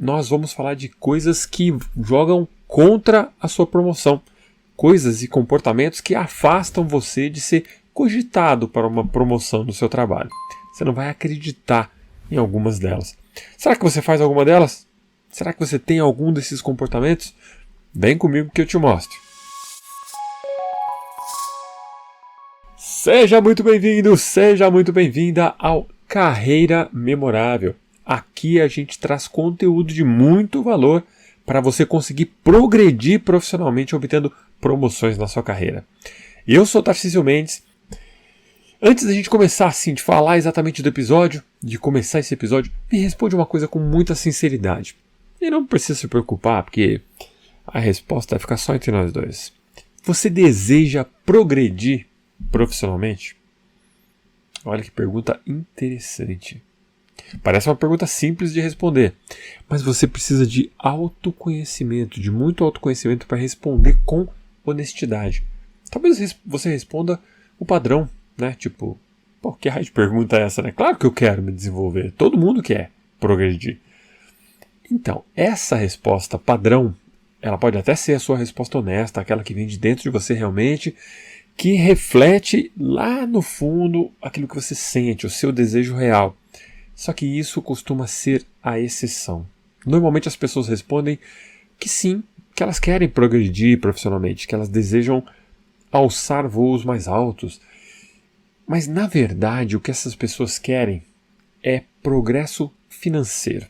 nós vamos falar de coisas que jogam contra a sua promoção. Coisas e comportamentos que afastam você de ser cogitado para uma promoção no seu trabalho. Você não vai acreditar em algumas delas. Será que você faz alguma delas? Será que você tem algum desses comportamentos? Vem comigo que eu te mostro. Seja muito bem-vindo, seja muito bem-vinda ao Carreira Memorável. Aqui a gente traz conteúdo de muito valor para você conseguir progredir profissionalmente obtendo promoções na sua carreira. Eu sou Tarcísio Mendes. Antes da gente começar assim, de falar exatamente do episódio, de começar esse episódio, me responde uma coisa com muita sinceridade. E não precisa se preocupar, porque a resposta vai ficar só entre nós dois. Você deseja progredir profissionalmente? Olha que pergunta interessante. Parece uma pergunta simples de responder, mas você precisa de autoconhecimento, de muito autoconhecimento para responder com honestidade. Talvez você responda o padrão, né? Tipo, pô, que raio de pergunta é essa, né? Claro que eu quero me desenvolver, todo mundo quer progredir. Então, essa resposta padrão, ela pode até ser a sua resposta honesta, aquela que vem de dentro de você realmente, que reflete lá no fundo aquilo que você sente, o seu desejo real. Só que isso costuma ser a exceção. Normalmente as pessoas respondem que sim, que elas querem progredir profissionalmente, que elas desejam alçar voos mais altos. Mas na verdade o que essas pessoas querem é progresso financeiro.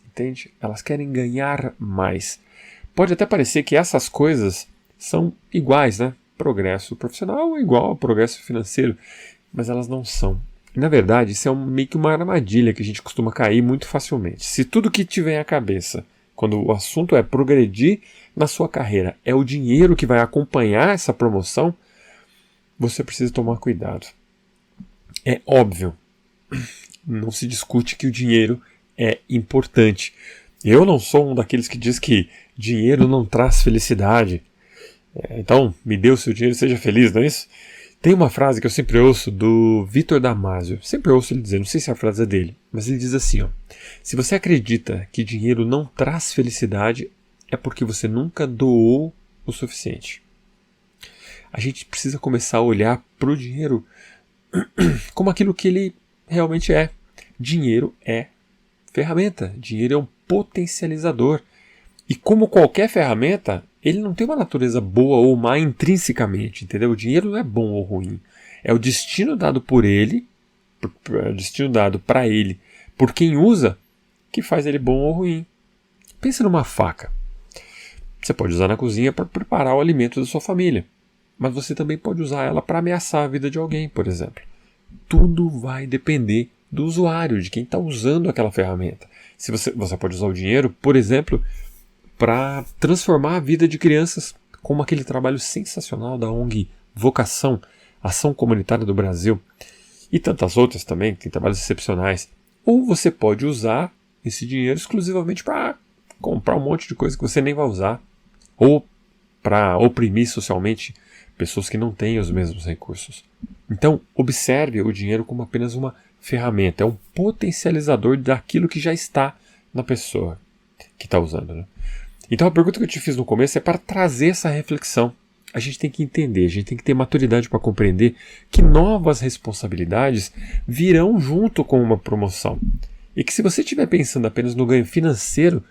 Entende? Elas querem ganhar mais. Pode até parecer que essas coisas são iguais, né? Progresso profissional é igual ao progresso financeiro, mas elas não são. Na verdade, isso é meio que uma armadilha que a gente costuma cair muito facilmente. Se tudo que te vem à cabeça, quando o assunto é progredir na sua carreira, é o dinheiro que vai acompanhar essa promoção, você precisa tomar cuidado. É óbvio, não se discute que o dinheiro é importante. Eu não sou um daqueles que diz que dinheiro não traz felicidade. Então, me dê o seu dinheiro e seja feliz, não é isso? Tem uma frase que eu sempre ouço do Vitor Damasio, sempre ouço ele dizer, não sei se a frase é dele, mas ele diz assim, ó: se você acredita que dinheiro não traz felicidade, é porque você nunca doou o suficiente. A gente precisa começar a olhar para o dinheiro como aquilo que ele realmente é. Dinheiro é ferramenta, dinheiro é um potencializador. E como qualquer ferramenta, ele não tem uma natureza boa ou má intrinsecamente, entendeu? O dinheiro não é bom ou ruim. É o destino dado por ele, o destino dado para ele, por quem usa, que faz ele bom ou ruim. Pensa numa faca. Você pode usar na cozinha para preparar o alimento da sua família, mas você também pode usar ela para ameaçar a vida de alguém, por exemplo. Tudo vai depender do usuário, de quem está usando aquela ferramenta. Se você pode usar o dinheiro, por exemplo, para transformar a vida de crianças, como aquele trabalho sensacional da ONG Vocação, Ação Comunitária do Brasil, e tantas outras também, que tem trabalhos excepcionais. Ou você pode usar esse dinheiro exclusivamente para comprar um monte de coisa que você nem vai usar, ou para oprimir socialmente pessoas que não têm os mesmos recursos. Então, observe o dinheiro como apenas uma ferramenta, é um potencializador daquilo que já está na pessoa que está usando, né? Então a pergunta que eu te fiz no começo é para trazer essa reflexão. A gente tem que entender, a gente tem que ter maturidade para compreender que novas responsabilidades virão junto com uma promoção. E que se você estiver pensando apenas no ganho financeiro,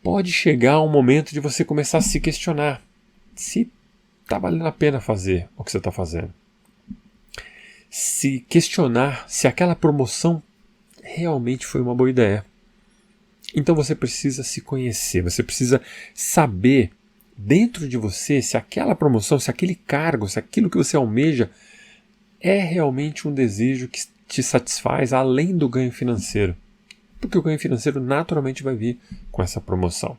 pode chegar um momento de você começar a se questionar se está valendo a pena fazer o que você está fazendo. Se questionar se aquela promoção realmente foi uma boa ideia. Então você precisa se conhecer, você precisa saber dentro de você se aquela promoção, se aquele cargo, se aquilo que você almeja é realmente um desejo que te satisfaz além do ganho financeiro. Porque o ganho financeiro naturalmente vai vir com essa promoção.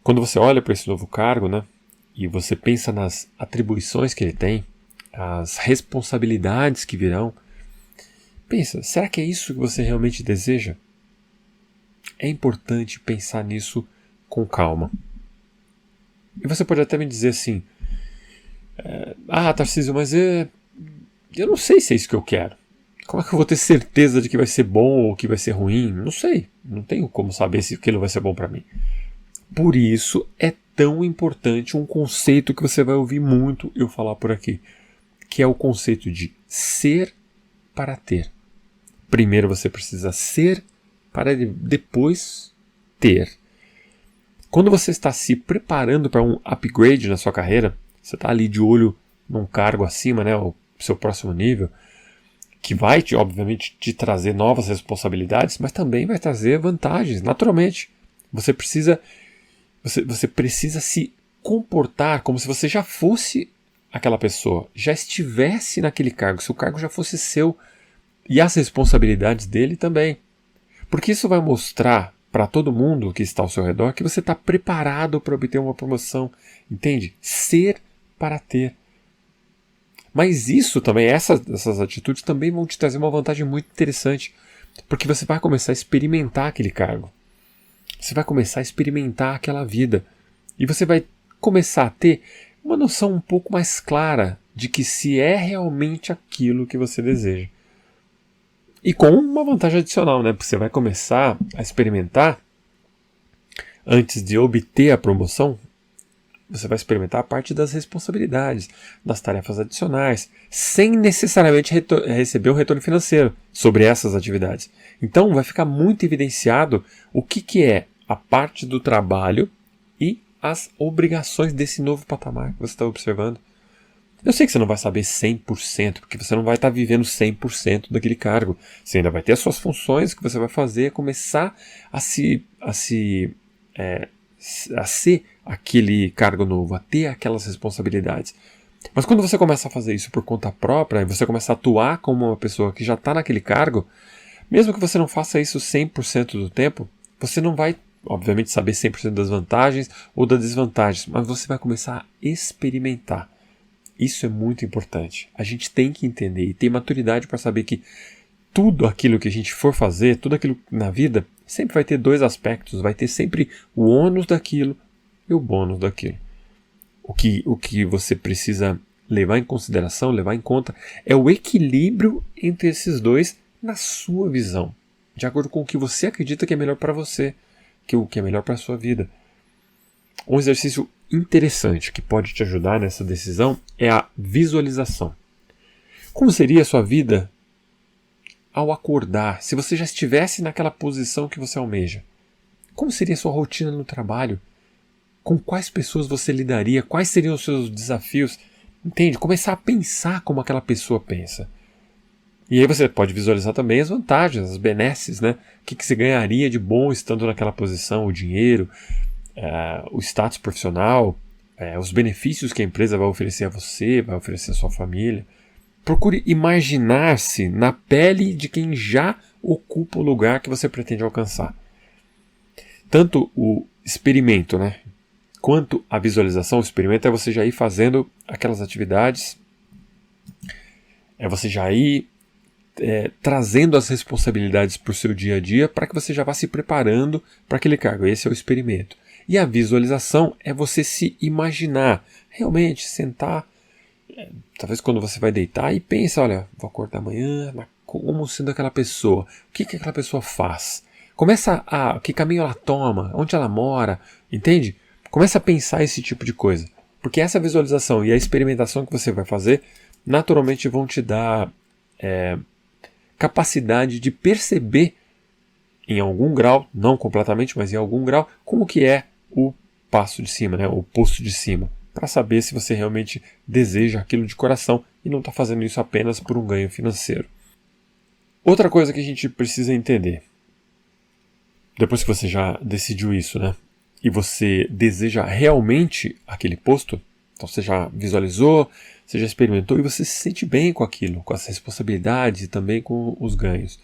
Quando você olha para esse novo cargo, né, e você pensa nas atribuições que ele tem, as responsabilidades que virão, pensa, será que é isso que você realmente deseja? É importante pensar nisso com calma. E você pode até me dizer assim, Tarcísio, mas eu não sei se é isso que eu quero. Como é que eu vou ter certeza de que vai ser bom ou que vai ser ruim? Não sei. Não tenho como saber se aquilo vai ser bom para mim. Por isso é tão importante um conceito que você vai ouvir muito eu falar por aqui, que é o conceito de ser para ter. Primeiro você precisa ser para depois ter. Quando você está se preparando para um upgrade na sua carreira, você está ali de olho num cargo acima, né, o seu próximo nível, que vai, obviamente, te trazer novas responsabilidades, mas também vai trazer vantagens, naturalmente. Você precisa se comportar como se você já fosse aquela pessoa, já estivesse naquele cargo, se o cargo já fosse seu e as responsabilidades dele também. Porque isso vai mostrar para todo mundo que está ao seu redor que você está preparado para obter uma promoção. Entende? Ser para ter. Mas isso também, essas atitudes também vão te trazer uma vantagem muito interessante, porque você vai começar a experimentar aquele cargo. Você vai começar a experimentar aquela vida. E você vai começar a ter uma noção um pouco mais clara de que se é realmente aquilo que você deseja. E com uma vantagem adicional, né? Porque você vai começar a experimentar, antes de obter a promoção, você vai experimentar a parte das responsabilidades, das tarefas adicionais, sem necessariamente receber um retorno financeiro sobre essas atividades. Então vai ficar muito evidenciado o que é a parte do trabalho e as obrigações desse novo patamar que você está observando. Eu sei que você não vai saber 100%, porque você não vai estar vivendo 100% daquele cargo. Você ainda vai ter as suas funções que você vai fazer, começar a ser aquele cargo novo, a ter aquelas responsabilidades. Mas quando você começa a fazer isso por conta própria, e você começa a atuar como uma pessoa que já está naquele cargo, mesmo que você não faça isso 100% do tempo, você não vai, obviamente, saber 100% das vantagens ou das desvantagens, mas você vai começar a experimentar. Isso é muito importante. A gente tem que entender e ter maturidade para saber que tudo aquilo que a gente for fazer, tudo aquilo na vida, sempre vai ter dois aspectos. Vai ter sempre o ônus daquilo e o bônus daquilo. O que você precisa levar em consideração, levar em conta, é o equilíbrio entre esses dois na sua visão, de acordo com o que você acredita que é melhor para você, o que é melhor para a sua vida. Um exercício interessante que pode te ajudar nessa decisão é a visualização. Como seria a sua vida ao acordar, se você já estivesse naquela posição que você almeja? Como seria a sua rotina no trabalho? Com quais pessoas você lidaria? Quais seriam os seus desafios? Entende? Começar a pensar como aquela pessoa pensa. E aí você pode visualizar também as vantagens, as benesses, né? O que você ganharia de bom estando naquela posição, o dinheiro, o status profissional, os benefícios que a empresa vai oferecer a você, vai oferecer à sua família. Procure imaginar-se na pele de quem já ocupa o lugar que você pretende alcançar. Tanto o experimento, né, quanto a visualização, o experimento é você já ir fazendo aquelas atividades, é você já ir trazendo as responsabilidades para o seu dia a dia para que você já vá se preparando para aquele cargo. Esse é o experimento. E a visualização é você se imaginar, realmente sentar, talvez quando você vai deitar e pensa, olha, vou acordar amanhã como sendo aquela pessoa. O que aquela pessoa faz? Que caminho ela toma, onde ela mora, entende? Começa a pensar esse tipo de coisa. Porque essa visualização e a experimentação que você vai fazer, naturalmente vão te dar capacidade de perceber em algum grau, não completamente, mas em algum grau, como que é o passo de cima, né, o posto de cima, para saber se você realmente deseja aquilo de coração e não está fazendo isso apenas por um ganho financeiro. Outra coisa que a gente precisa entender, depois que você já decidiu isso, né, e você deseja realmente aquele posto, então você já visualizou, você já experimentou e você se sente bem com aquilo, com as responsabilidades e também com os ganhos.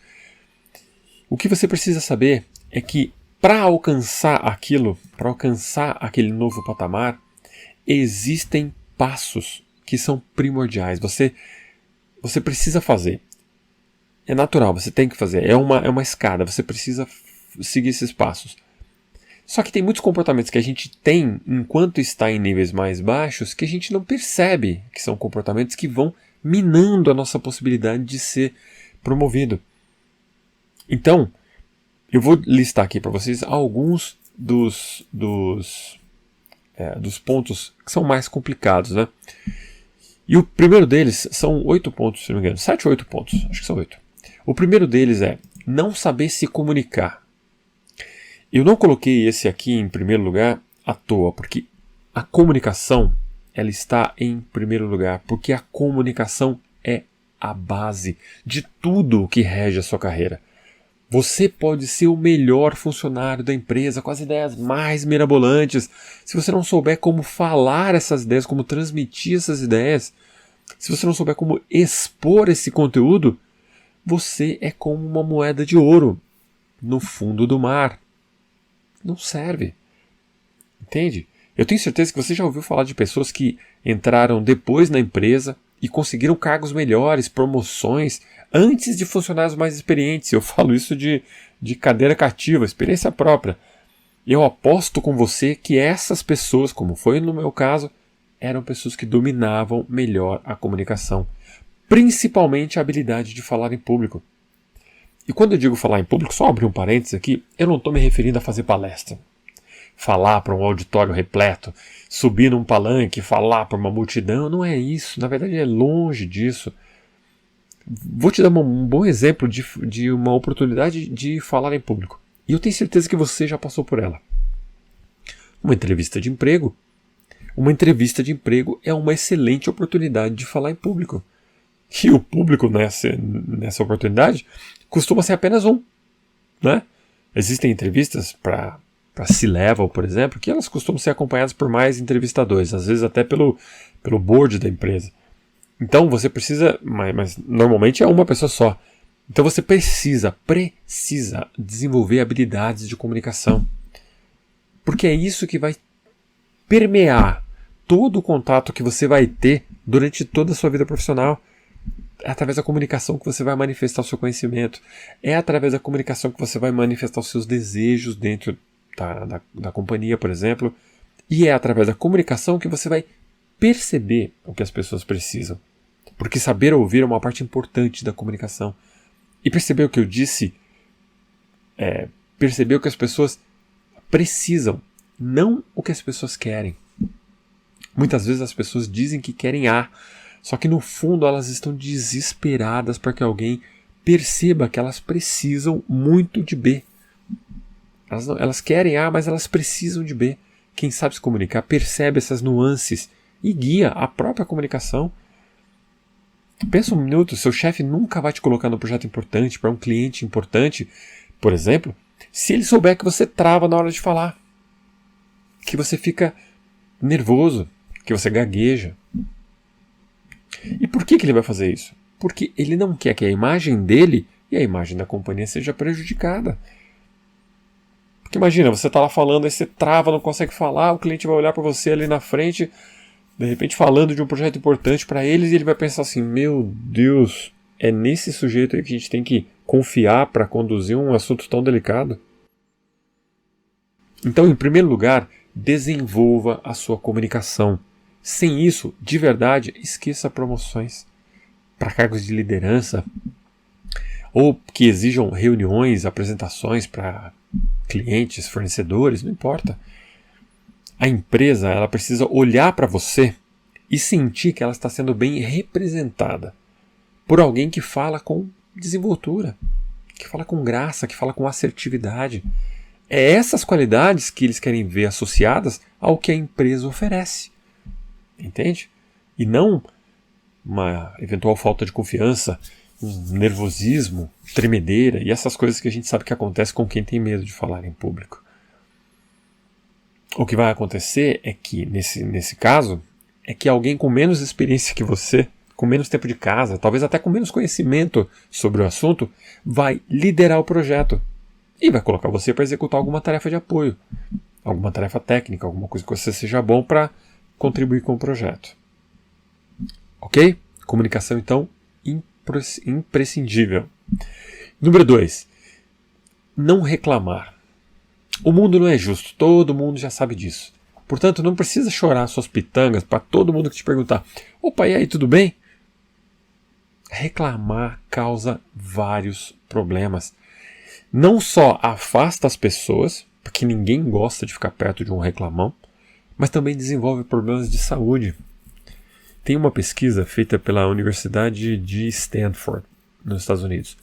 O que você precisa saber é que para alcançar aquilo, para alcançar aquele novo patamar, existem passos que são primordiais. Você precisa fazer. É natural, você tem que fazer. É uma escada, você precisa seguir esses passos. Só que tem muitos comportamentos que a gente tem enquanto está em níveis mais baixos que a gente não percebe que são comportamentos que vão minando a nossa possibilidade de ser promovido. Então, eu vou listar aqui para vocês alguns dos pontos que são mais complicados, né? E o primeiro deles são 8 pontos, se não me engano. 7 ou 8 pontos, acho que são 8. O primeiro deles é não saber se comunicar. Eu não coloquei esse aqui em primeiro lugar à toa, porque a comunicação, ela está em primeiro lugar, porque a comunicação é a base de tudo que rege a sua carreira. Você pode ser o melhor funcionário da empresa, com as ideias mais mirabolantes. Se você não souber como falar essas ideias, como transmitir essas ideias, se você não souber como expor esse conteúdo, você é como uma moeda de ouro no fundo do mar. Não serve. Entende? Eu tenho certeza que você já ouviu falar de pessoas que entraram depois na empresa e conseguiram cargos melhores, promoções, antes de funcionários mais experientes. Eu falo isso de cadeira cativa, experiência própria. Eu aposto com você que essas pessoas, como foi no meu caso, eram pessoas que dominavam melhor a comunicação, principalmente a habilidade de falar em público. E quando eu digo falar em público, só abrir um parênteses aqui, eu não estou me referindo a fazer palestra, falar para um auditório repleto, subir num palanque, falar para uma multidão. Não é isso, na verdade é longe disso. Vou te dar um bom exemplo de uma oportunidade de falar em público. E eu tenho certeza que você já passou por ela. Uma entrevista de emprego. Uma entrevista de emprego é uma excelente oportunidade de falar em público. E o público nessa oportunidade costuma ser apenas um, né? Existem entrevistas para C-Level, por exemplo, que elas costumam ser acompanhadas por mais entrevistadores, às vezes até pelo board da empresa. Então você precisa, mas normalmente é uma pessoa só. Então você precisa desenvolver habilidades de comunicação. Porque é isso que vai permear todo o contato que você vai ter durante toda a sua vida profissional. É através da comunicação que você vai manifestar o seu conhecimento. É através da comunicação que você vai manifestar os seus desejos dentro da companhia, por exemplo. E é através da comunicação que você vai perceber o que as pessoas precisam. Porque saber ouvir é uma parte importante da comunicação. E perceber o que eu disse perceber o que as pessoas precisam, não o que as pessoas querem. Muitas vezes as pessoas dizem que querem A, só que no fundo elas estão desesperadas para que alguém perceba que elas precisam muito de B. Elas querem A, mas elas precisam de B. Quem sabe se comunicar percebe essas nuances e guia a própria comunicação. Pensa um minuto, seu chefe nunca vai te colocar num projeto importante, para um cliente importante, por exemplo, se ele souber que você trava na hora de falar, que você fica nervoso, que você gagueja. E por que ele vai fazer isso? Porque ele não quer que a imagem dele e a imagem da companhia seja prejudicada. Porque imagina, você está lá falando, aí você trava, não consegue falar, o cliente vai olhar para você ali na frente, de repente falando de um projeto importante para eles, e ele vai pensar assim, meu Deus, é nesse sujeito aí que a gente tem que confiar para conduzir um assunto tão delicado? Então, em primeiro lugar, desenvolva a sua comunicação. Sem isso, de verdade, esqueça promoções para cargos de liderança ou que exijam reuniões, apresentações para clientes, fornecedores, não importa. A empresa ela precisa olhar para você e sentir que ela está sendo bem representada por alguém que fala com desenvoltura, que fala com graça, que fala com assertividade. É essas qualidades que eles querem ver associadas ao que a empresa oferece. Entende? E não uma eventual falta de confiança, um nervosismo, tremedeira e essas coisas que a gente sabe que acontece com quem tem medo de falar em público. O que vai acontecer é que, nesse caso, é que alguém com menos experiência que você, com menos tempo de casa, talvez até com menos conhecimento sobre o assunto, vai liderar o projeto e vai colocar você para executar alguma tarefa de apoio, alguma tarefa técnica, alguma coisa que você seja bom para contribuir com o projeto. Ok? Comunicação, então, imprescindível. Número 2. Não reclamar. O mundo não é justo, todo mundo já sabe disso. Portanto, não precisa chorar suas pitangas para todo mundo que te perguntar: opa, e aí, tudo bem? reclamar causa vários problemas. Não só afasta as pessoas, porque ninguém gosta de ficar perto de um reclamão, mas também desenvolve problemas de saúde. Tem uma pesquisa feita pela Universidade de Stanford, nos Estados Unidos.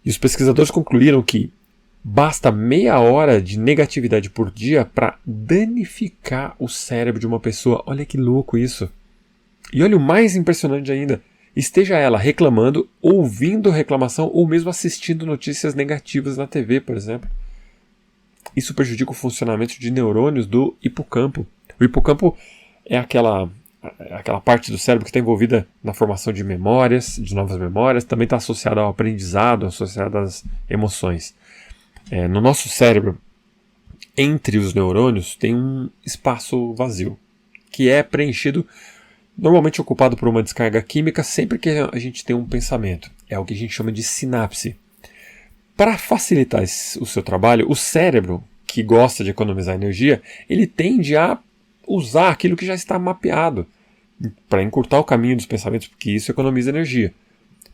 E os pesquisadores concluíram que basta meia hora de negatividade por dia para danificar o cérebro de uma pessoa. Olha que louco isso. E olha o mais impressionante ainda. Esteja ela reclamando, ouvindo reclamação ou mesmo assistindo notícias negativas na TV, por exemplo. Isso prejudica o funcionamento de neurônios do hipocampo. O hipocampo é aquela parte do cérebro que está envolvida na formação de memórias, de novas memórias, também está associada ao aprendizado, associada às emoções. No nosso cérebro, entre os neurônios, tem um espaço vazio, que é preenchido, normalmente ocupado por uma descarga química sempre que a gente tem um pensamento. É o que a gente chama de sinapse. Para facilitar o seu trabalho, o cérebro, que gosta de economizar energia, ele tende a usar aquilo que já está mapeado para encurtar o caminho dos pensamentos, porque isso economiza energia.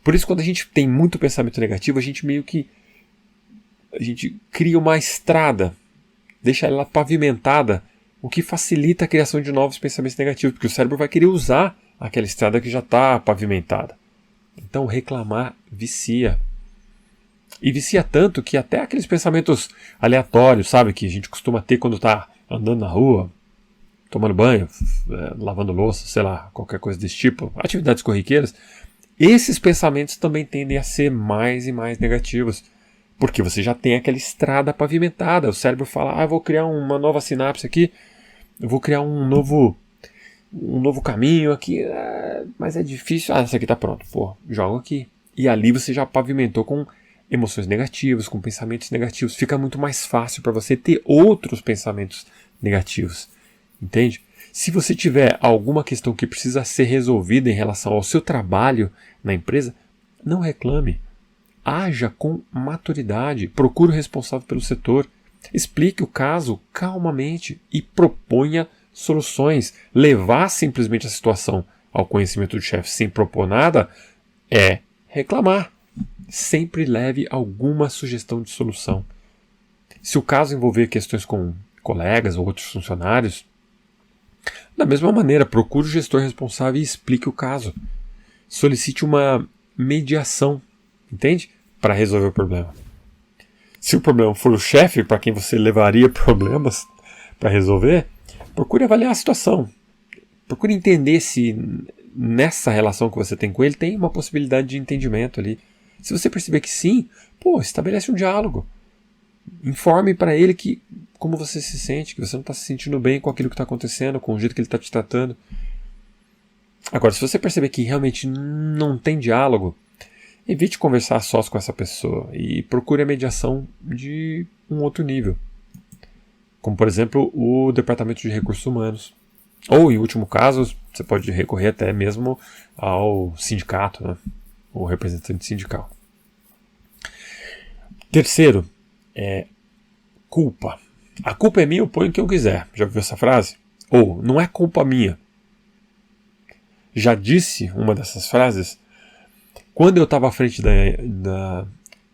Por isso, quando a gente tem muito pensamento negativo, a gente cria uma estrada, deixa ela pavimentada, o que facilita a criação de novos pensamentos negativos, porque o cérebro vai querer usar aquela estrada que já está pavimentada. Então, reclamar vicia. E vicia tanto que até aqueles pensamentos aleatórios, sabe, que a gente costuma ter quando está andando na rua, tomando banho, lavando louça, sei lá, qualquer coisa desse tipo, atividades corriqueiras, esses pensamentos também tendem a ser mais e mais negativos. Porque você já tem aquela estrada pavimentada. O cérebro fala, eu vou criar uma nova sinapse aqui, eu vou criar um novo caminho aqui, mas é difícil. Isso aqui está pronto. Joga aqui. E ali você já pavimentou com emoções negativas, com pensamentos negativos. Fica muito mais fácil para você ter outros pensamentos negativos. Entende? Se você tiver alguma questão que precisa ser resolvida em relação ao seu trabalho na empresa, não reclame. Haja com maturidade, procure o responsável pelo setor, explique o caso calmamente e proponha soluções. Levar simplesmente a situação ao conhecimento do chefe sem propor nada é reclamar. Sempre leve alguma sugestão de solução. Se o caso envolver questões com colegas ou outros funcionários, da mesma maneira, procure o gestor responsável e explique o caso. Solicite uma mediação, entende? Para resolver o problema. Se o problema for o chefe para quem você levaria problemas para resolver, procure avaliar a situação. Procure entender se nessa relação que você tem com ele tem uma possibilidade de entendimento ali. Se você perceber que sim, estabelece um diálogo. Informe para ele como você se sente, que você não está se sentindo bem com aquilo que está acontecendo, com o jeito que ele está te tratando. Agora, se você perceber que realmente não tem diálogo, evite conversar sós com essa pessoa e procure a mediação de um outro nível. Como, por exemplo, o Departamento de Recursos Humanos. Ou, em último caso, você pode recorrer até mesmo ao sindicato, né? O representante sindical. Terceiro, culpa. A culpa é minha, eu ponho o que eu quiser. Já ouviu essa frase? Ou, não é culpa minha. Já disse uma dessas frases. Quando eu estava à frente da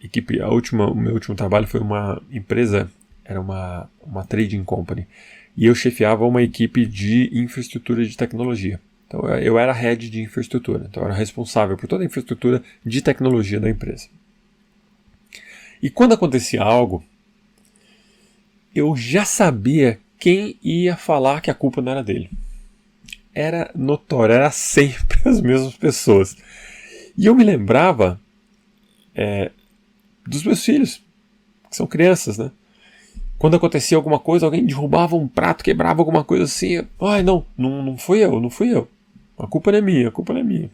equipe, o meu último trabalho foi uma empresa, era uma trading company, e eu chefiava uma equipe de infraestrutura de tecnologia. Então eu era head de infraestrutura, então eu era responsável por toda a infraestrutura de tecnologia da empresa. E quando acontecia algo, eu já sabia quem ia falar que a culpa não era dele. Era notório, era sempre as mesmas pessoas. E eu me lembrava dos meus filhos, que são crianças, né? Quando acontecia alguma coisa, alguém derrubava um prato, quebrava alguma coisa assim. Não fui eu. A culpa não é minha.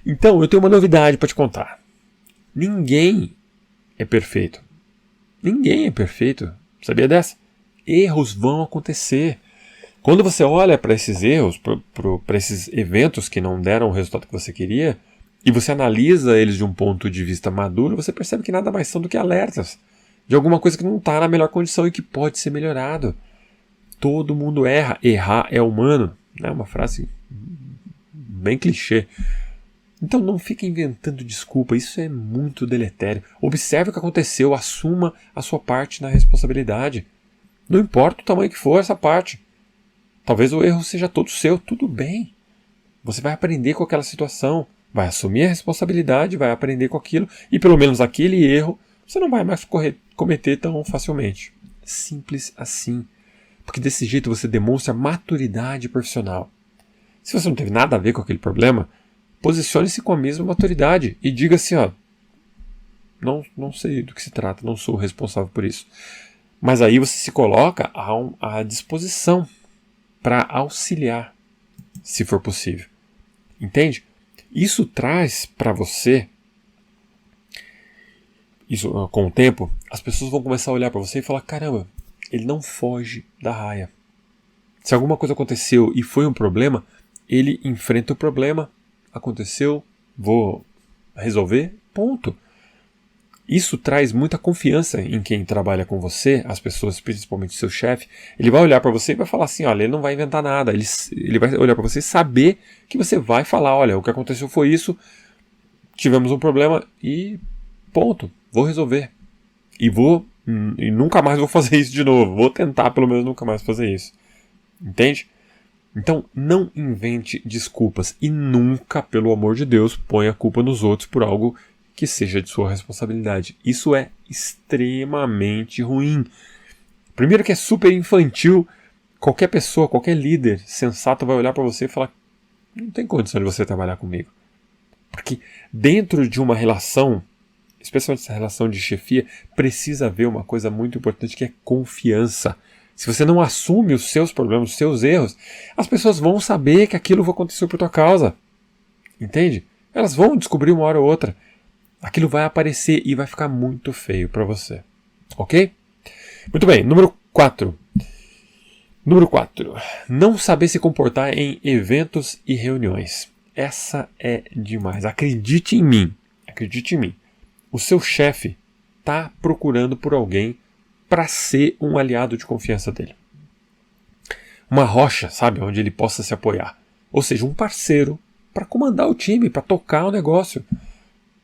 Então, eu tenho uma novidade para te contar. Ninguém é perfeito. Sabia dessa? Erros vão acontecer. Quando você olha para esses erros, para esses eventos que não deram o resultado que você queria, e você analisa eles de um ponto de vista maduro, você percebe que nada mais são do que alertas de alguma coisa que não está na melhor condição e que pode ser melhorado. Todo mundo erra. Errar é humano. É uma frase bem clichê. Então não fique inventando desculpa, isso é muito deletério. Observe o que aconteceu, assuma a sua parte na responsabilidade. Não importa o tamanho que for essa parte. Talvez o erro seja todo seu, tudo bem. Você vai aprender com aquela situação, vai assumir a responsabilidade, vai aprender com aquilo, e pelo menos aquele erro você não vai mais cometer tão facilmente. Simples assim. Porque desse jeito você demonstra maturidade profissional. Se você não teve nada a ver com aquele problema, posicione-se com a mesma maturidade e diga assim, ó, não sei do que se trata, não sou responsável por isso. Mas aí você se coloca à disposição para auxiliar, se for possível. Entende? Isso traz para você, isso com o tempo, as pessoas vão começar a olhar para você e falar, caramba, ele não foge da raia. Se alguma coisa aconteceu e foi um problema, ele enfrenta o problema, aconteceu, vou resolver, ponto. Isso traz muita confiança em quem trabalha com você, as pessoas, principalmente seu chefe. Ele vai olhar para você e vai falar assim, olha, ele não vai inventar nada. Ele vai olhar para você e saber que você vai falar, olha, o que aconteceu foi isso, tivemos um problema e ponto, vou resolver. E nunca mais vou fazer isso de novo. Vou tentar pelo menos nunca mais fazer isso. Entende? Então não invente desculpas e nunca, pelo amor de Deus, ponha a culpa nos outros por algo que seja de sua responsabilidade. Isso é extremamente ruim. Primeiro que é super infantil. Qualquer pessoa, qualquer líder sensato vai olhar para você e falar, não tem condição de você trabalhar comigo. Porque dentro de uma relação, especialmente essa relação de chefia, precisa haver uma coisa muito importante que é confiança. Se você não assume os seus problemas, os seus erros, as pessoas vão saber que aquilo aconteceu por tua causa. Entende? Elas vão descobrir uma hora ou outra. Aquilo vai aparecer e vai ficar muito feio para você. Ok? Muito bem. Número 4. Número 4. Não saber se comportar em eventos e reuniões. Essa é demais. Acredite em mim. Acredite em mim. O seu chefe está procurando por alguém para ser um aliado de confiança dele. Uma rocha, sabe? Onde ele possa se apoiar. Ou seja, um parceiro para comandar o time, para tocar o negócio,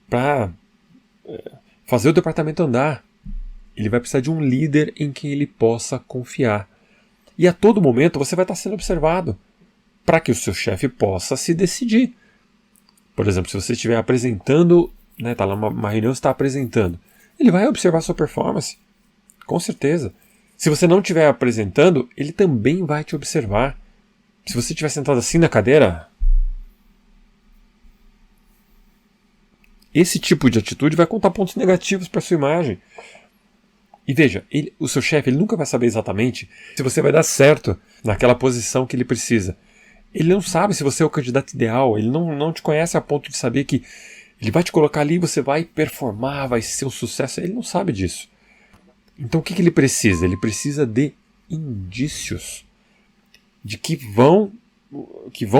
para fazer o departamento andar. Ele vai precisar de um líder em quem ele possa confiar. E a todo momento você vai estar sendo observado para que o seu chefe possa se decidir. Por exemplo, se você estiver apresentando, está lá uma reunião, você está apresentando, ele vai observar sua performance. Com certeza. Se você não estiver apresentando, ele também vai te observar. Se você estiver sentado assim na cadeira, esse tipo de atitude vai contar pontos negativos para sua imagem. E veja, o seu chefe nunca vai saber exatamente se você vai dar certo naquela posição que ele precisa. Ele não sabe se você é o candidato ideal, ele não te conhece a ponto de saber que ele vai te colocar ali e você vai performar, vai ser um sucesso. Ele não sabe disso. Então o que ele precisa? Ele precisa de indícios de que vão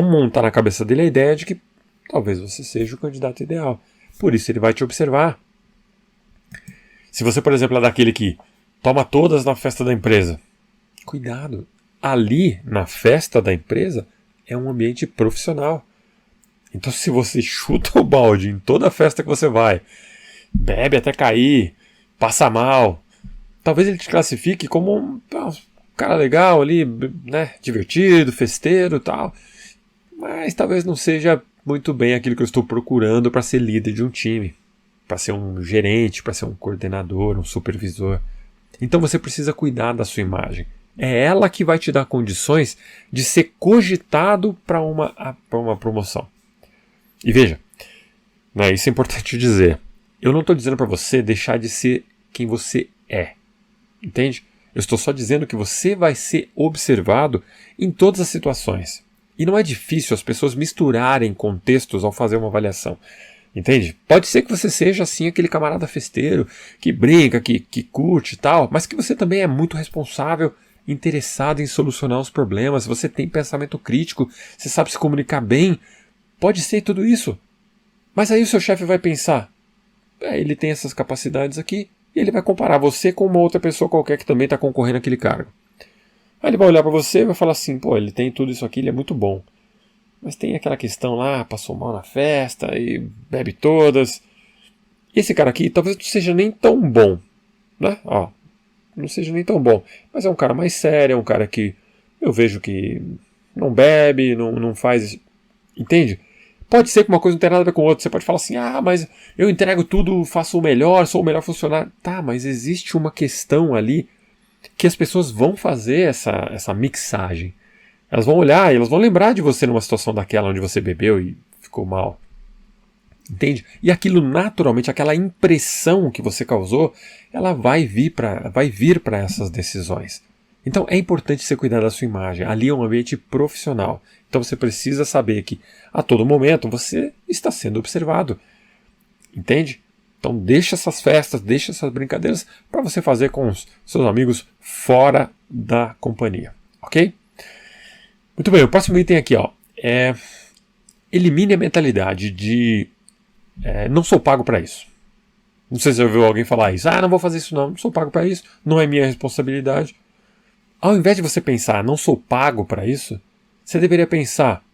montar na cabeça dele a ideia de que talvez você seja o candidato ideal. Por isso ele vai te observar. Se você, por exemplo, é daquele que toma todas na festa da empresa, cuidado. Ali, na festa da empresa, é um ambiente profissional. Então se você chuta o balde em toda a festa que você vai, bebe até cair, passa mal, talvez ele te classifique como um cara legal ali, né, divertido, festeiro e tal, mas talvez não seja muito bem aquilo que eu estou procurando para ser líder de um time, para ser um gerente, para ser um coordenador, um supervisor. Então você precisa cuidar da sua imagem. É ela que vai te dar condições de ser cogitado para uma promoção. E veja, né, isso é importante dizer. Eu não estou dizendo para você deixar de ser quem você é. Entende? Eu estou só dizendo que você vai ser observado em todas as situações. E não é difícil as pessoas misturarem contextos ao fazer uma avaliação. Entende? Pode ser que você seja assim aquele camarada festeiro, que brinca, que curte e tal, mas que você também é muito responsável, interessado em solucionar os problemas, você tem pensamento crítico, você sabe se comunicar bem. Pode ser tudo isso. Mas aí o seu chefe vai pensar, ele tem essas capacidades aqui, e ele vai comparar você com uma outra pessoa qualquer que também está concorrendo àquele cargo. Aí ele vai olhar para você e vai falar assim, ele tem tudo isso aqui, ele é muito bom. mas tem aquela questão lá, passou mal na festa e bebe todas. Esse cara aqui talvez não seja nem tão bom, né? Ó, não seja nem tão bom, mas é um cara mais sério, é um cara que eu vejo que não bebe, não faz, entende? Pode ser que uma coisa não tenha nada a ver com a outra. Você pode falar assim, mas eu entrego tudo, faço o melhor, sou o melhor funcionário. Tá, mas existe uma questão ali que as pessoas vão fazer essa mixagem. Elas vão olhar e elas vão lembrar de você numa situação daquela onde você bebeu e ficou mal. Entende? E aquilo naturalmente, aquela impressão que você causou, ela vai vir para essas decisões. Então é importante você cuidar da sua imagem. Ali é um ambiente profissional. Então você precisa saber que a todo momento você está sendo observado. Entende? Então deixa essas festas, deixa essas brincadeiras para você fazer com os seus amigos fora da companhia. Ok? Muito bem, o próximo item aqui, ó, elimine a mentalidade de não sou pago para isso. Não sei se você ouviu alguém falar isso. Não vou fazer isso não sou pago para isso, não é minha responsabilidade. Ao invés de você pensar, não sou pago para isso, você deveria pensar,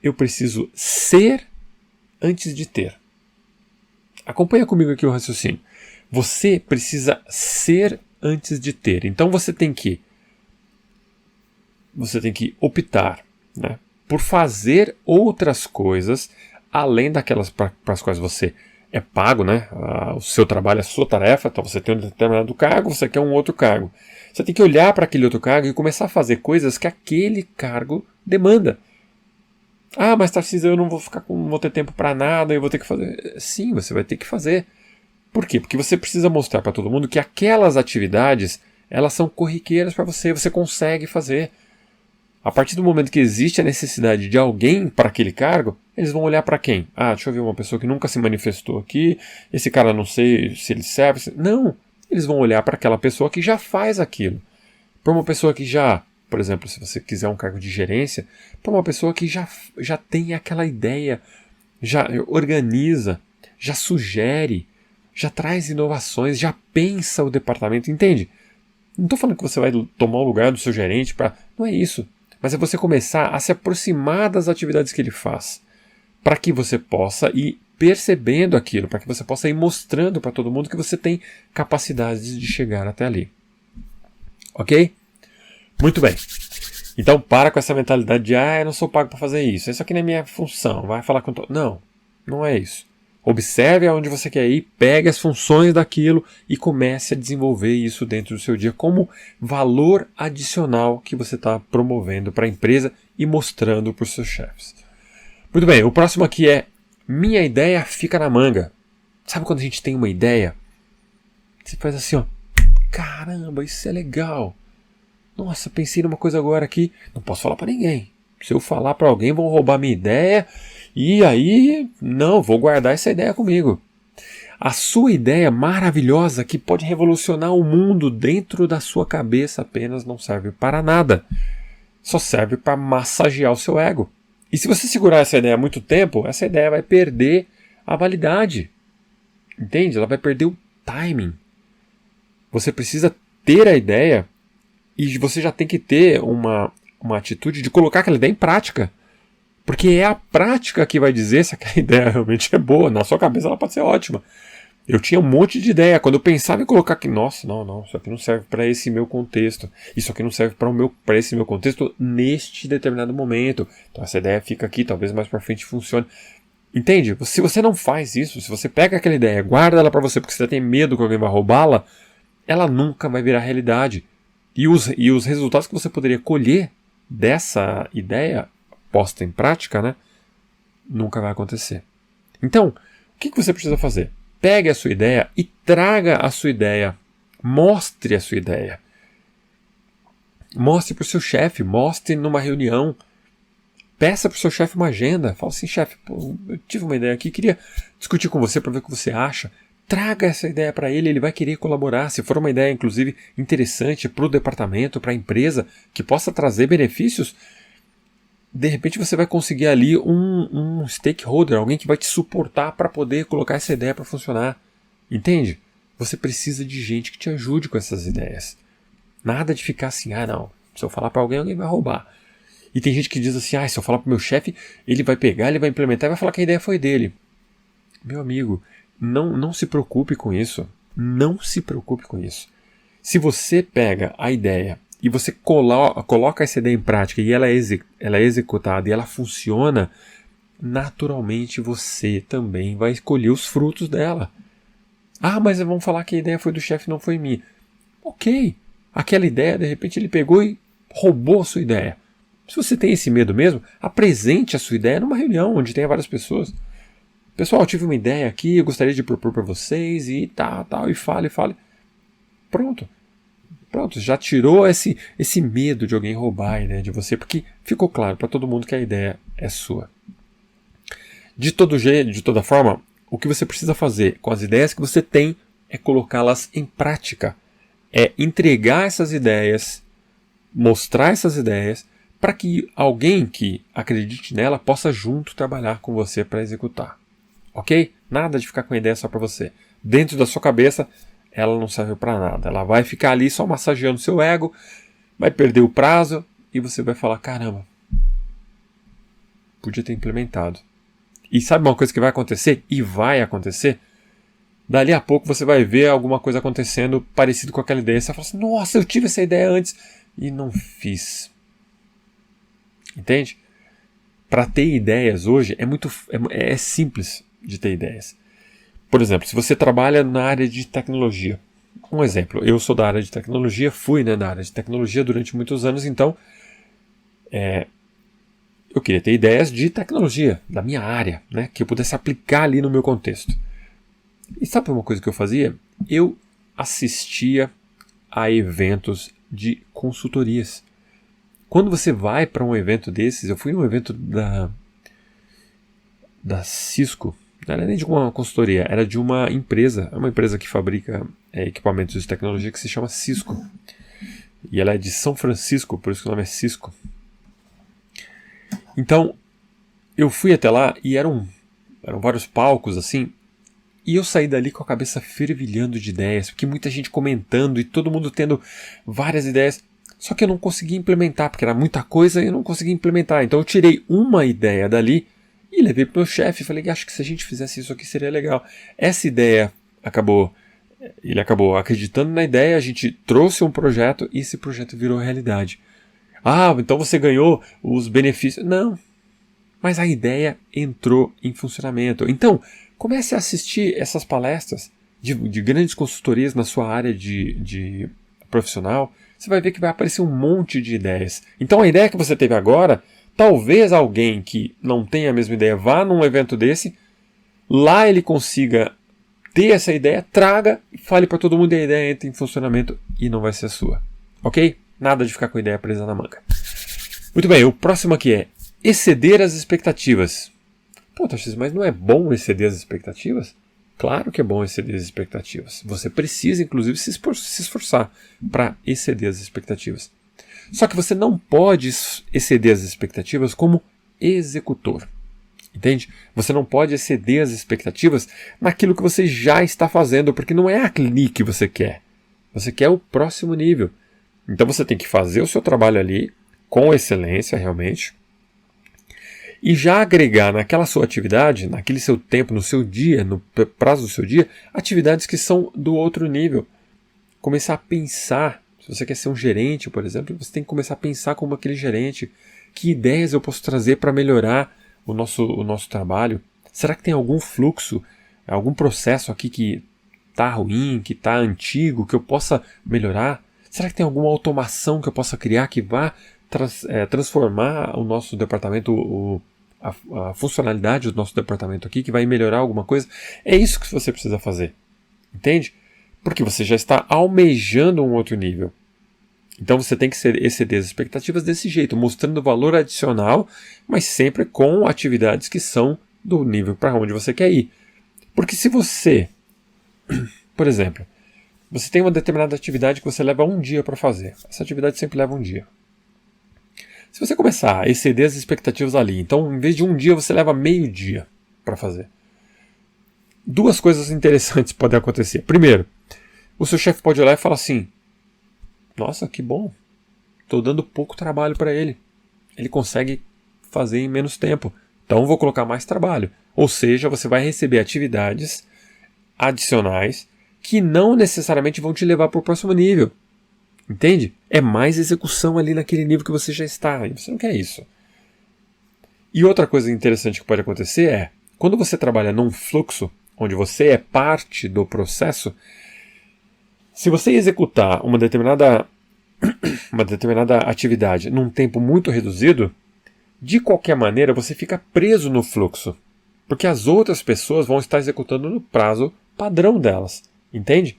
eu preciso ser antes de ter. Acompanha comigo aqui o raciocínio. Você precisa ser antes de ter. Então você tem que optar, né, por fazer outras coisas além daquelas para as quais você é pago, né? O seu trabalho é a sua tarefa, então você tem um determinado cargo, você quer um outro cargo. Você tem que olhar para aquele outro cargo e começar a fazer coisas que aquele cargo demanda. Mas Tarcísio, eu não vou ter tempo para nada, eu vou ter que fazer. Sim, você vai ter que fazer. Por quê? Porque você precisa mostrar para todo mundo que aquelas atividades, elas são corriqueiras para você, você consegue fazer. A partir do momento que existe a necessidade de alguém para aquele cargo, eles vão olhar para quem? Deixa eu ver uma pessoa que nunca se manifestou aqui, esse cara não sei se ele serve. Não, eles vão olhar para aquela pessoa que já faz aquilo. Para uma pessoa que já, por exemplo, se você quiser um cargo de gerência, para uma pessoa que já tem aquela ideia, já organiza, já sugere, já traz inovações, já pensa o departamento, entende? Não estou falando que você vai tomar o lugar do seu gerente, não é isso. Mas é você começar a se aproximar das atividades que ele faz, para que você possa ir percebendo aquilo, para que você possa ir mostrando para todo mundo que você tem capacidade de chegar até ali. Ok? Muito bem. Então para com essa mentalidade de eu não sou pago para fazer isso aqui não é minha função, vai falar com todo. Não é isso. Observe aonde você quer ir, pegue as funções daquilo e comece a desenvolver isso dentro do seu dia como valor adicional que você está promovendo para a empresa e mostrando para os seus chefes. Muito bem, o próximo aqui é minha ideia fica na manga. Sabe quando a gente tem uma ideia? Você faz assim, ó, caramba, isso é legal. Nossa, pensei numa coisa agora aqui, não posso falar para ninguém. Se eu falar para alguém, vão roubar minha ideia. E aí, não, vou guardar essa ideia comigo. A sua ideia maravilhosa que pode revolucionar o mundo dentro da sua cabeça apenas não serve para nada. Só serve para massagear o seu ego. E se você segurar essa ideia há muito tempo, essa ideia vai perder a validade. Entende? Ela vai perder o timing. Você precisa ter a ideia e você já tem que ter uma atitude de colocar aquela ideia em prática. Porque é a prática que vai dizer se aquela ideia realmente é boa. Na sua cabeça ela pode ser ótima. Eu tinha um monte de ideia. Quando eu pensava em colocar aqui, nossa, não, isso aqui não serve para esse meu contexto. Isso aqui não serve para esse meu contexto neste determinado momento. Então essa ideia fica aqui, talvez mais para frente funcione. Entende? Se você não faz isso, se você pega aquela ideia, guarda ela para você porque você tem medo que alguém vai roubá-la, ela nunca vai virar realidade. E os resultados que você poderia colher dessa ideia posta em prática, né, nunca vai acontecer. Então, o que você precisa fazer? Pegue a sua ideia e traga a sua ideia. Mostre a sua ideia. Mostre para o seu chefe, mostre numa reunião. Peça para o seu chefe uma agenda. Fala assim, chefe, eu tive uma ideia aqui, queria discutir com você para ver o que você acha. Traga essa ideia para ele vai querer colaborar. Se for uma ideia, inclusive, interessante para o departamento, para a empresa, que possa trazer benefícios, de repente você vai conseguir ali um stakeholder, alguém que vai te suportar para poder colocar essa ideia para funcionar. Entende? Você precisa de gente que te ajude com essas ideias. Nada de ficar assim, não, se eu falar para alguém vai roubar. E tem gente que diz assim, se eu falar pro meu chefe, ele vai pegar, ele vai implementar e vai falar que a ideia foi dele. Meu amigo, não se preocupe com isso. Não se preocupe com isso. Se você pega a ideia e você coloca essa ideia em prática e ela é executada e ela funciona, naturalmente você também vai escolher os frutos dela. Mas vamos falar que a ideia foi do chefe, não foi minha. Ok, aquela ideia, de repente ele pegou e roubou a sua ideia. Se você tem esse medo mesmo, apresente a sua ideia numa reunião onde tenha várias pessoas. Pessoal, eu tive uma ideia aqui, eu gostaria de propor para vocês e tal, e fale. Pronto, já tirou esse medo de alguém roubar a ideia de você, porque ficou claro para todo mundo que a ideia é sua. De todo jeito, de toda forma, o que você precisa fazer com as ideias que você tem é colocá-las em prática. É entregar essas ideias, mostrar essas ideias, para que alguém que acredite nela possa junto trabalhar com você para executar. Ok? Nada de ficar com a ideia só para você. Dentro da sua cabeça, ela não serve para nada. Ela vai ficar ali só massageando seu ego, vai perder o prazo e você vai falar, caramba, podia ter implementado. E sabe uma coisa que vai acontecer? E vai acontecer? Dali a pouco você vai ver alguma coisa acontecendo parecido com aquela ideia. Você vai falar assim, nossa, eu tive essa ideia antes e não fiz. Entende? Para ter ideias hoje é simples de ter ideias. Por exemplo, se você trabalha na área de tecnologia. Um exemplo, eu sou da área de tecnologia, fui da área de tecnologia durante muitos anos, então eu queria ter ideias de tecnologia, da minha área, que eu pudesse aplicar ali no meu contexto. E sabe uma coisa que eu fazia? Eu assistia a eventos de consultorias. Quando você vai para um evento desses, eu fui em um evento da Cisco, não era nem de uma consultoria, era de uma empresa que fabrica equipamentos de tecnologia que se chama Cisco. E ela é de São Francisco, por isso que o nome é Cisco. Então, eu fui até lá e eram vários palcos assim, e eu saí dali com a cabeça fervilhando de ideias, porque muita gente comentando e todo mundo tendo várias ideias. Só que eu não conseguia implementar, porque era muita coisa e eu não conseguia implementar. Então eu tirei uma ideia dali e levei para o meu chefe e falei, acho que se a gente fizesse isso aqui seria legal. Essa ideia ele acabou acreditando na ideia, a gente trouxe um projeto e esse projeto virou realidade. Então você ganhou os benefícios. Não, mas a ideia entrou em funcionamento. Então, comece a assistir essas palestras de grandes consultorias na sua área de profissional. Você vai ver que vai aparecer um monte de ideias. Então a ideia que você teve agora, talvez alguém que não tenha a mesma ideia vá num evento desse, lá ele consiga ter essa ideia, traga, fale para todo mundo e a ideia entra em funcionamento e não vai ser sua. Ok? Nada de ficar com a ideia presa na manga. Muito bem, o próximo aqui é exceder as expectativas. Pô, Tarcísio, mas não é bom exceder as expectativas? Claro que é bom exceder as expectativas. Você precisa, inclusive, se esforçar para exceder as expectativas. Só que você não pode exceder as expectativas como executor. Entende? Você não pode exceder as expectativas naquilo que você já está fazendo, porque não é ali que você quer. Você quer o próximo nível. Então você tem que fazer o seu trabalho ali com excelência, realmente, e já agregar naquela sua atividade, naquele seu tempo, no seu dia, no prazo do seu dia, atividades que são do outro nível. Começar a pensar, se você quer ser um gerente, por exemplo, você tem que começar a pensar como aquele gerente. Que ideias eu posso trazer para melhorar o nosso trabalho? Será que tem algum fluxo, algum processo aqui que está ruim, que está antigo, que eu possa melhorar? Será que tem alguma automação que eu possa criar que vá transformar o nosso departamento, a funcionalidade do nosso departamento aqui, que vai melhorar alguma coisa? É isso que você precisa fazer. Entende? Porque você já está almejando um outro nível. Então você tem que exceder as expectativas desse jeito, mostrando valor adicional, mas sempre com atividades que são do nível para onde você quer ir. Porque se você, por exemplo, você tem uma determinada atividade que você leva um dia para fazer. Essa atividade sempre leva um dia. Se você começar a exceder as expectativas ali, então em vez de um dia você leva meio dia para fazer. Duas coisas interessantes podem acontecer. Primeiro, o seu chefe pode olhar e falar assim, nossa, que bom, estou dando pouco trabalho para ele. ele consegue fazer em menos tempo. Então vou colocar mais trabalho. Ou seja, você vai receber atividades adicionais que não necessariamente vão te levar para o próximo nível. Entende? É mais execução ali naquele nível que você já está. E você não quer isso. E outra coisa interessante que pode acontecer é, quando você trabalha num fluxo, onde você é parte do processo, se você executar uma determinada atividade num tempo muito reduzido, de qualquer maneira você fica preso no fluxo. Porque as outras pessoas vão estar executando no prazo padrão delas. Entende?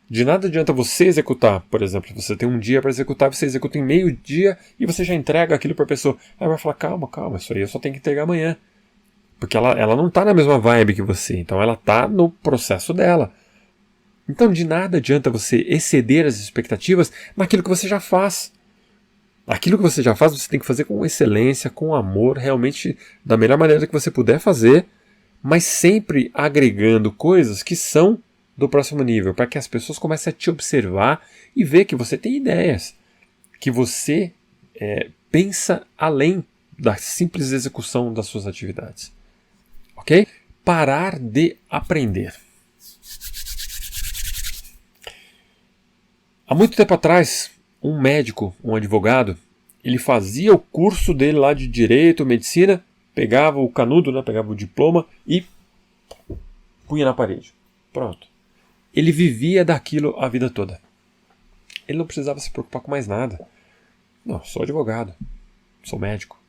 De nada adianta você executar, por exemplo, você tem um dia para executar, você executa em meio dia e você já entrega aquilo para a pessoa. Aí vai falar, calma, isso aí eu só tenho que entregar amanhã. Porque ela não está na mesma vibe que você, então ela está no processo dela. Então de nada adianta você exceder as expectativas naquilo que você já faz. Aquilo que você já faz, você tem que fazer com excelência, com amor, realmente da melhor maneira que você puder fazer, mas sempre agregando coisas que são do próximo nível, para que as pessoas comecem a te observar e ver que você tem ideias, que você pensa além da simples execução das suas atividades. Ok? Parar de aprender. Há muito tempo atrás, um médico, um advogado, ele fazia o curso dele lá de direito, medicina, pegava o canudo, né, pegava o diploma e punha na parede. Pronto. Ele vivia daquilo a vida toda. Ele não precisava se preocupar com mais nada. Não, sou advogado, sou médico.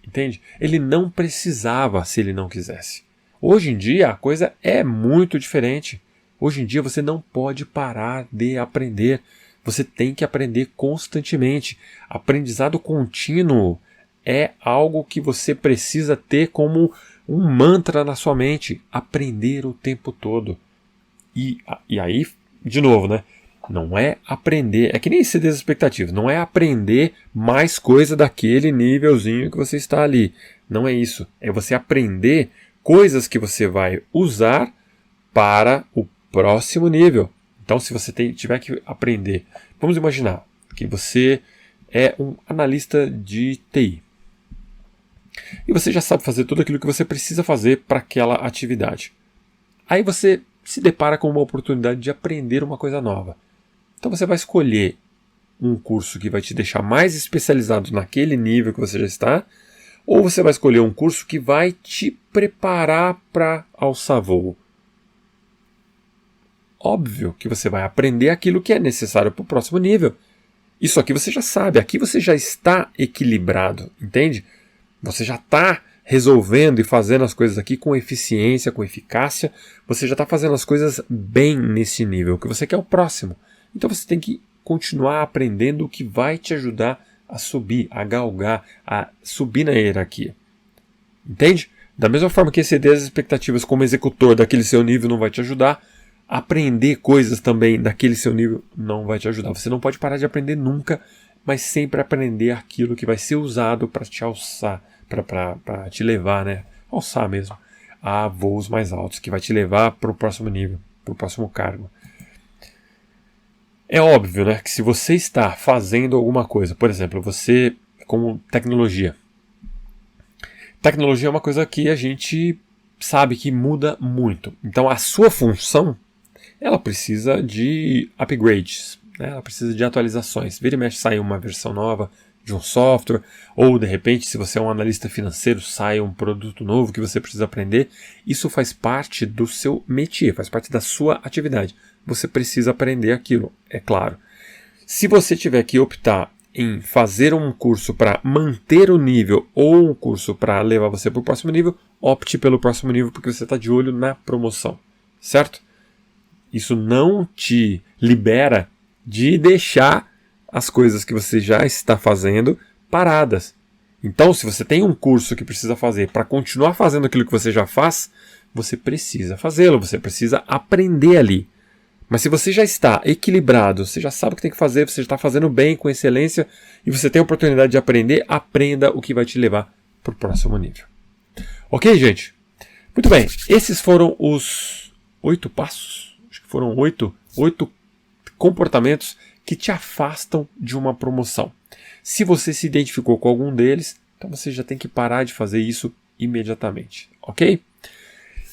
Entende? Ele não precisava se ele não quisesse. Hoje em dia a coisa é muito diferente. Hoje em dia você não pode parar de aprender. Você tem que aprender constantemente. Aprendizado contínuo é algo que você precisa ter como um mantra na sua mente. Aprender o tempo todo. E aí, de novo, né? Não é aprender, é que nem exceder as expectativas, não é aprender mais coisa daquele nívelzinho que você está ali. Não é isso. É você aprender coisas que você vai usar para o próximo nível. Então, se você tiver que aprender, vamos imaginar que você é um analista de TI. E você já sabe fazer tudo aquilo que você precisa fazer para aquela atividade. Aí você se depara com uma oportunidade de aprender uma coisa nova. Então você vai escolher um curso que vai te deixar mais especializado naquele nível que você já está, ou você vai escolher um curso que vai te preparar para alçar voo. Óbvio que você vai aprender aquilo que é necessário para o próximo nível. Isso aqui você já sabe, aqui você já está equilibrado, entende? Você já está resolvendo e fazendo as coisas aqui com eficiência, com eficácia, você já está fazendo as coisas bem nesse nível, que você quer o próximo. Então você tem que continuar aprendendo o que vai te ajudar a subir, a galgar, a subir na hierarquia. Entende? Da mesma forma que exceder as expectativas como executor daquele seu nível não vai te ajudar, aprender coisas também daquele seu nível não vai te ajudar. Você não pode parar de aprender nunca, mas sempre aprender aquilo que vai ser usado para te alçar, para te levar, né? Alçar mesmo, a voos mais altos, que vai te levar para o próximo nível, para o próximo cargo. É óbvio, né, que se você está fazendo alguma coisa, por exemplo, você como tecnologia. Tecnologia é uma coisa que a gente sabe que muda muito. Então a sua função, ela precisa de upgrades, né? Ela precisa de atualizações. Vira e mexe sai uma versão nova de um software, ou de repente, se você é um analista financeiro, sai um produto novo que você precisa aprender. Isso faz parte do seu métier, faz parte da sua atividade. Você precisa aprender aquilo, é claro. Se você tiver que optar em fazer um curso para manter o nível ou um curso para levar você para o próximo nível, opte pelo próximo nível porque você está de olho na promoção, certo? Isso não te libera de deixar as coisas que você já está fazendo paradas. Então, se você tem um curso que precisa fazer para continuar fazendo aquilo que você já faz, você precisa fazê-lo, você precisa aprender ali. Mas se você já está equilibrado, você já sabe o que tem que fazer, você já está fazendo bem, com excelência, e você tem a oportunidade de aprender, aprenda o que vai te levar para o próximo nível. Ok, gente? Muito bem, esses foram os 8 passos, acho que foram 8 comportamentos que te afastam de uma promoção. Se você se identificou com algum deles, então você já tem que parar de fazer isso imediatamente, ok?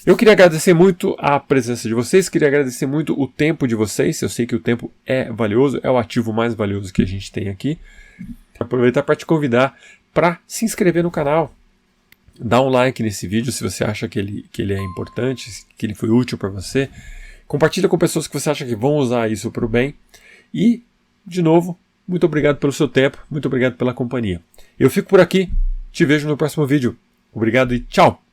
Eu queria agradecer muito a presença de vocês, queria agradecer muito o tempo de vocês. Eu sei que o tempo é valioso, é o ativo mais valioso que a gente tem aqui. Aproveitar para te convidar para se inscrever no canal. Dá um like nesse vídeo se você acha que ele é importante, que ele foi útil para você. Compartilha com pessoas que você acha que vão usar isso para o bem. E, de novo, muito obrigado pelo seu tempo, muito obrigado pela companhia. Eu fico por aqui, te vejo no próximo vídeo. Obrigado e tchau!